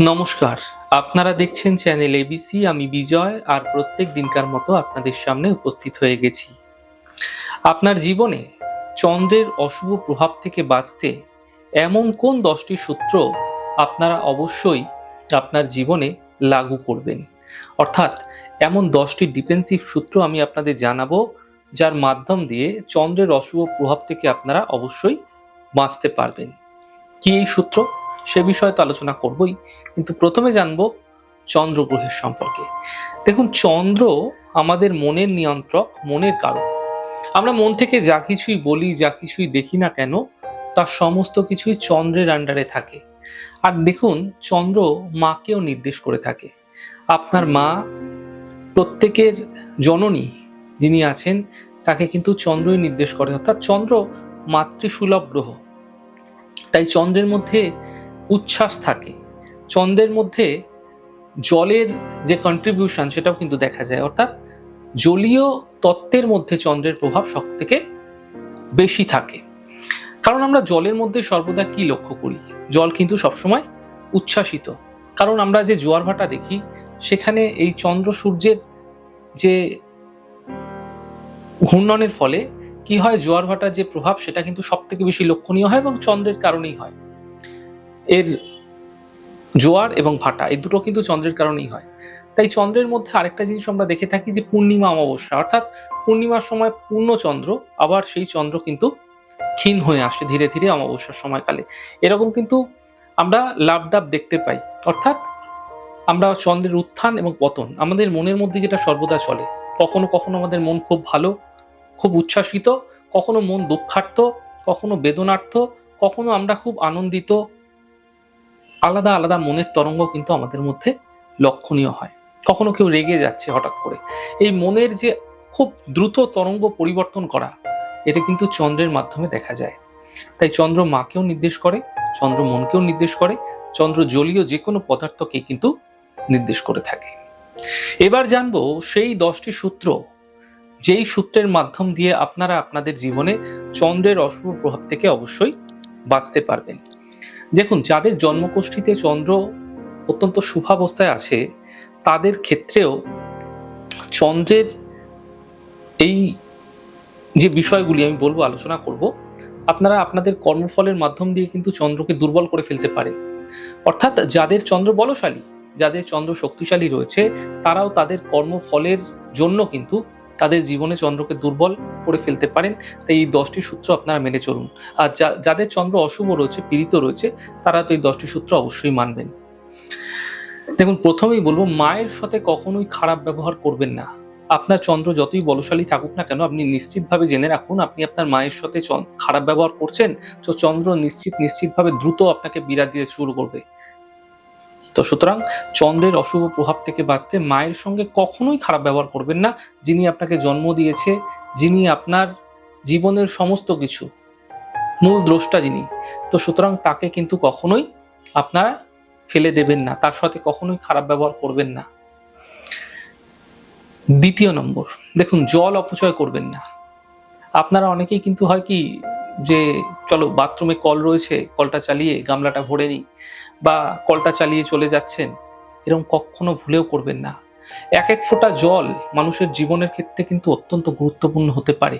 নমস্কার। আপনারা দেখছেন চ্যানেল এবিসি। আমি বিজয় আর প্রত্যেক দিনকার মতো আপনাদের সামনে উপস্থিত হয়ে গেছি। আপনার জীবনে চন্দ্রের অশুভ প্রভাব থেকে বাঁচতে এমন কোন 10টি সূত্র আপনারা অবশ্যই আপনার জীবনে লাগু করবেন। অর্থাৎ এমন 10টি ডিফেন্সিভ সূত্র আমি আপনাদের জানাবো, যার মাধ্যম দিয়ে চন্দ্রের অশুভ প্রভাব থেকে আপনারা অবশ্যই বাঁচতে পারবেন। কি এই সূত্র, সে বিষয়ে তো আলোচনা করবই, কিন্তু প্রথমে জানবো চন্দ্রগ্রহের সম্পর্কে। দেখুন, চন্দ্র আমাদের মনের নিয়ন্ত্রক, মনের কারক। আমরা মন থেকে যা কিছুই বলি, যা কিছুই দেখি না কেন, তার সমস্ত কিছুই চন্দ্রের আন্ডারে থাকে। আর দেখুন, চন্দ্র মাকেও নির্দেশ করে থাকে। আপনার মা, প্রত্যেকের জননী যিনি আছেন, তাকে কিন্তু চন্দ্রই নির্দেশ করে। অর্থাৎ চন্দ্র মাতৃসুলভ গ্রহ। তাই চন্দ্রের মধ্যে উচ্ছ্বাস থাকে, চন্দ্রের মধ্যে জলের যে কন্ট্রিবিউশন সেটাও কিন্তু দেখা যায়। অর্থাৎ জলীয় তত্ত্বের মধ্যে চন্দ্রের প্রভাব সব থেকে বেশি থাকে। কারণ আমরা জলের মধ্যে সর্বদা কি লক্ষ্য করি? জল কিন্তু সবসময় উচ্ছ্বাসিত। কারণ আমরা যে জোয়ার ভাটা দেখি, সেখানে এই চন্দ্র সূর্যের যে ঘূর্ণনের ফলে কি হয়, জোয়ার ভাটার যে প্রভাব সেটা কিন্তু সব থেকে বেশি লক্ষণীয় হয় এবং চন্দ্রের কারণেই হয়। এর জোয়ার এবং ভাটা এই দুটো কিন্তু চন্দ্রের কারণেই হয়। তাই চন্দ্রের মধ্যে আরেকটা জিনিস আমরা দেখে থাকি যে পূর্ণিমা অমাবস্যা, অর্থাৎ পূর্ণিমার সময় পূর্ণ চন্দ্র, আবার সেই চন্দ্র কিন্তু ক্ষীণ হয়ে আসে ধীরে ধীরে অমাবস্যার সময়কালে। এরকম কিন্তু আমরা লাভ ডাব দেখতে পাই। অর্থাৎ আমরা চন্দ্রের উত্থান এবং পতন আমাদের মনের মধ্যে যেটা সর্বদা চলে। কখনো কখনো আমাদের মন খুব ভালো, খুব উচ্ছ্বাসিত, কখনো মন দুঃখার্ত, কখনো বেদনার্থ, কখনো আমরা খুব আনন্দিত। আলাদা আলাদা মনের তরঙ্গ কিন্তু আমাদের মধ্যে লক্ষণীয় হয়। কখনো কেউ রেগে যাচ্ছে হঠাৎ করে, এই মনের যে খুব দ্রুত তরঙ্গ পরিবর্তন করা, এটা কিন্তু চন্দ্রের মাধ্যমে দেখা যায়। তাই চন্দ্র মাকেও নির্দেশ করে, চন্দ্র মনকেও নির্দেশ করে, চন্দ্র জলীয় যে কোনো পদার্থকে কিন্তু নির্দেশ করে থাকে। এবার জানবো সেই 10টি সূত্র, যেই সূত্রের মাধ্যম দিয়ে আপনারা আপনাদের জীবনে চন্দ্রের অশুভ প্রভাব থেকে অবশ্যই বাঁচতে পারবেন। দেখুন, যাদের জন্মকুষ্ঠিতে চন্দ্র অত্যন্ত শুভাবস্থায় আছে, তাদের ক্ষেত্রেও চন্দ্রের এই যে বিষয়গুলি আমি বলবো, আলোচনা করব, আপনারা আপনাদের কর্মফলের মাধ্যম দিয়ে কিন্তু চন্দ্রকে দুর্বল করে ফেলতে পারেন। অর্থাৎ যাদের চন্দ্র বলশালী, যাদের চন্দ্র শক্তিশালী রয়েছে, তারাও তাদের কর্মফলের জন্য কিন্তু তাদের জীবনে চন্দ্রকে দুর্বল করে ফেলতে পারেন। তাই এই 10টি সূত্র আপনারা মেনে চলুন। আর যাদের চন্দ্র অশুভ রয়েছে, পীড়িত রয়েছে, তারা তো এই 10টি সূত্র অবশ্যই মানবেন। দেখুন, প্রথমেই বলবো, মায়ের সাথে কখনোই খারাপ ব্যবহার করবেন না। আপনার চন্দ্র যতই বলশালী থাকুক না কেন, আপনি নিশ্চিতভাবে জেনে রাখুন, আপনি আপনার মায়ের সাথে খারাপ ব্যবহার করছেন, তো চন্দ্র নিশ্চিতভাবে দ্রুত আপনাকে বিরাট দিতে শুরু করবে। তো সুতরাং চন্দ্রের অশুভ প্রভাব থেকে বাঁচতে মায়ের সঙ্গে কখনোই খারাপ ব্যবহার করবেন না। যিনি আপনাকে জন্ম দিয়েছে, যিনি আপনার জীবনের সমস্ত কিছু মূল দ্রষ্টা, যিনি, তো সুতরাং তাকে কিন্তু কখনোই আপনারা ফেলে দেবেন না, তার সাথে কখনোই খারাপ ব্যবহার করবেন না। দ্বিতীয় নম্বর, দেখুন, জল অপচয় করবেন না। আপনারা অনেকেই কিন্তু হয় কি, যে চলো বাথরুমে কল রয়েছে, কলটা চালিয়ে গামলাটা ভরে নিই, বা কলটা চালিয়ে চলে যাচ্ছেন, এরকম কখনো ভুলেও করবেন না। এক এক ফোঁটা জল মানুষের জীবনের ক্ষেত্রে কিন্তু অত্যন্ত গুরুত্বপূর্ণ হতে পারে।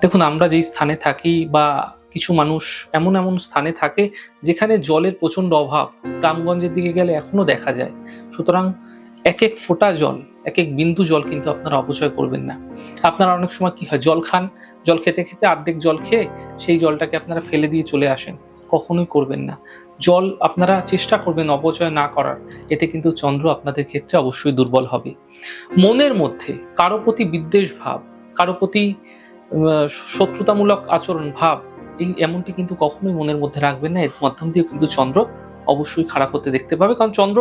দেখুন, আমরা যেই স্থানে থাকি, বা কিছু মানুষ এমন এমন স্থানে থাকে যেখানে জলের প্রচন্ড অভাব, গ্রামগঞ্জের দিকে গেলে এখনো দেখা যায়। সুতরাং এক এক ফোঁটা জল, এক এক বিন্দু জল কিন্তু আপনারা অপচয় করবেন না। আপনারা অনেক সময় কি হয়, জল খান, জল খেতে খেতে অর্ধেক জল খেয়ে সেই জলটাকে আপনারা ফেলে দিয়ে চলে আসেন। কখনোই করবেন না। জল আপনারা চেষ্টা করবেন অপচয় না করার, এতে কিন্তু চন্দ্র আপনাদের ক্ষেত্রে অবশ্যই দুর্বল হবে। মনের মধ্যে কারো প্রতি বিদ্বেষ ভাব, কারো প্রতি শত্রুতামূলক আচরণ ভাব, এই এমনটি কিন্তু কখনোই মনের মধ্যে রাখবেন না। এর মাধ্যম দিয়ে কিন্তু চন্দ্র অবশ্যই খারাপ হতে দেখতে পাবে। কারণ চন্দ্র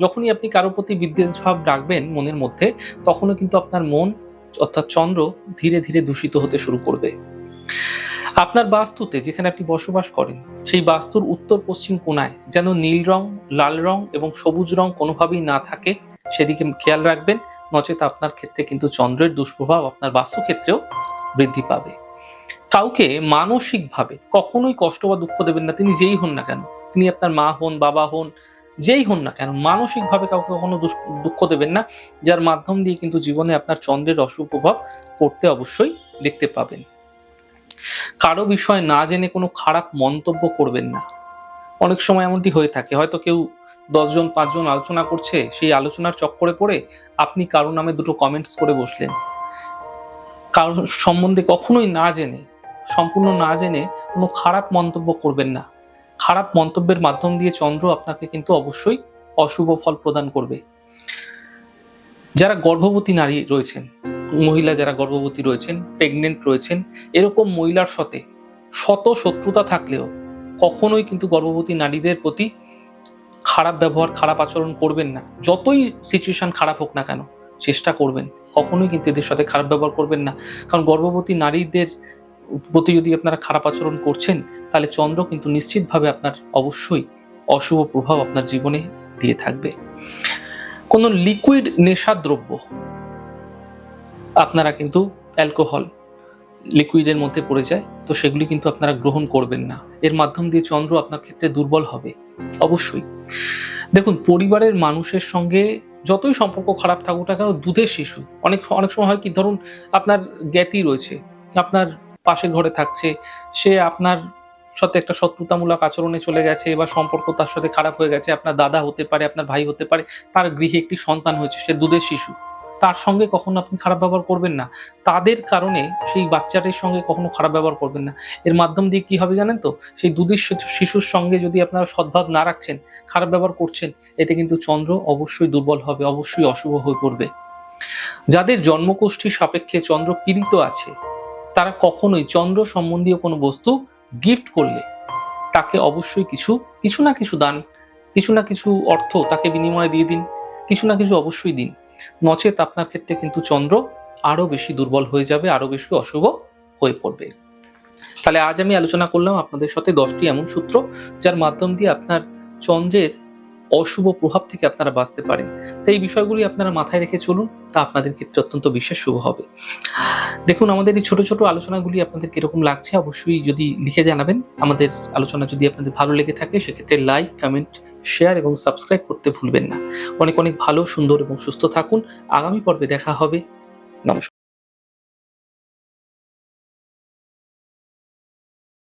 যখনই আপনি কারো প্রতি বিদ্বেষ ভাব রাখবেন মনের মধ্যে, তখনও কিন্তু আপনার মন, অর্থাৎ চন্দ্র, ধীরে ধীরে দূষিত হতে শুরু করবে। আপনার বাস্তুতে, যেখানে আপনি বসবাস করেন, সেই বাস্তুর উত্তর পশ্চিম কোণায় যেন নীল রং, লাল রং এবং সবুজ রং কোনোভাবেই না থাকে, সেদিকে খেয়াল রাখবেন। নচেত আপনার ক্ষেত্রে কিন্তু চন্দ্রের দুষ্প্রভাব আপনার বাস্তু ক্ষেত্রেও বৃদ্ধি পাবে। কাউকে মানসিকভাবে কখনোই কষ্ট বা দুঃখ দেবেন না, তিনি যেই হন না কেন। তিনি আপনার মা হন, বাবা হন, যেই হন না কেন মানসিকভাবে কাউকে কখনো দুঃখ দেবেন না, যার মাধ্যম দিয়ে কিন্তু জীবনে আপনার চন্দ্রের অশুভ প্রভাব পড়তে অবশ্যই দেখতে পাবেন। কারো বিষয় না জেনে কোনো খারাপ মন্তব্য করবেন না। অনেক সময় এমনটি হয়ে থাকে, হয়তো কেউ 10 জন 5 জন আলোচনা করছে, সেই আলোচনার চক্করে পড়ে আপনি কারো নামে দুটো কমেন্টস করে বসলেন। কারো সম্বন্ধে কখনোই না জেনে, সম্পূর্ণ না জেনে কোনো খারাপ মন্তব্য করবেন না। খারাপ মন্তব্যের মাধ্যম দিয়ে চন্দ্র আপনাকে কিন্তু অবশ্যই অশুভ ফল প্রদান করবে। যারা গর্ভবতী নারী রয়েছেন, মহিলা যারা গর্ভবতী রয়েছেন, প্রেগনেন্ট রয়েছেন, এরকম মহিলার সাথে শত শত্রুতা থাকলেও কখনোই কিন্তু গর্ভবতী নারীদের প্রতি খারাপ ব্যবহার, খারাপ আচরণ করবেন না। যতই সিচুয়েশন খারাপ হোক না কেন, চেষ্টা করবেন কখনোই কিন্তু এদের সাথে খারাপ ব্যবহার করবেন না। কারণ গর্ভবতী নারীদের প্রতি যদি আপনারা খারাপ আচরণ করছেন, তাহলে চন্দ্র কিন্তু নিশ্চিতভাবে আপনার অবশ্যই অশুভ প্রভাব আপনার জীবনে দিয়ে থাকবে। কোনো লিকুইড নেশাদ্রব্য, আপনারা কিন্তু অ্যালকোহল লিকুইডের মধ্যে পড়ে যায়, তো সেগুলি কিন্তু আপনারা গ্রহণ করবেন না। এর মাধ্যম দিয়ে চন্দ্র আপনার ক্ষেত্রে দুর্বল হবে অবশ্যই। দেখুন, পরিবারের মানুষের সঙ্গে যতই সম্পর্ক খারাপ থাকুক না কেন, দুধের শিশু অনেক সময় হয় কি, ধরুন আপনার জ্ঞাতি রয়েছে, আপনার পাশের ঘরে থাকছে, সে আপনার সাথে একটা শত্রুতামূলক আচরণে চলে গেছে বা সম্পর্ক তার সাথে খারাপ হয়ে গেছে, আপনার দাদা হতে পারে, আপনার ভাই হতে পারে, তার গৃহে একটি সন্তান হয়েছে, সে দুধের শিশু, তার সঙ্গে কখনো আপনি খারাপ ব্যবহার করবেন না। তাদের কারণে সেই বাচ্চাটির সঙ্গে কখনো খারাপ ব্যবহার করবেন না। এর মাধ্যম দিয়ে কি হবে জানেন তো, সেই দুধের শিশুর সঙ্গে যদি আপনারা সদ্ভাব না রাখছেন, খারাপ ব্যবহার করছেন, এতে কিন্তু চন্দ্র অবশ্যই দুর্বল হবে, অবশ্যই অশুভ হয়ে পড়বে। যাদের জন্মকুষ্ঠির সাপেক্ষে চন্দ্র পীড়িত আছে, তারা কখনোই চন্দ্র সম্বন্ধীয় কোনো বস্তু গিফট করলে তাকে অবশ্যই কিছু না কিছু দান, কিছু না কিছু অর্থ তাকে বিনিময়ে দিয়ে দিন, কিছু না কিছু অবশ্যই দিন। নচেত আপনার ক্ষেত্রে কিন্তু চন্দ্র আরো বেশি দুর্বল হয়ে যাবে, আরো বেশি অশুভ হয়ে পড়বে। তাহলে আজ আমি আলোচনা করলাম আপনাদের সাথে 10টি এমন সূত্র, যার মাধ্যম দিয়ে আপনার চন্দ্রের অশুভ প্রভাব থেকে আপনারা বাঁচতে পারেন। তো এই বিষয়গুলি আপনারা মাথায় রেখে চলুন, তা আপনাদের ক্ষেত্রে অত্যন্ত বিশেষ শুভ হবে। দেখুন, আমাদের এই ছোট ছোট আলোচনাগুলি আপনাদের কিরকম লাগছে অবশ্যই যদি লিখে জানাবেন। আমাদের আলোচনা যদি আপনাদের ভালো লেগে থাকে, সেক্ষেত্রে লাইক, কমেন্ট, শেয়ার এবং সাবস্ক্রাইব করতে ভুলবেন না। অনেক অনেক ভালো, সুন্দর এবং সুস্থ থাকুন। আগামী পর্বে দেখা হবে। নমস্কার।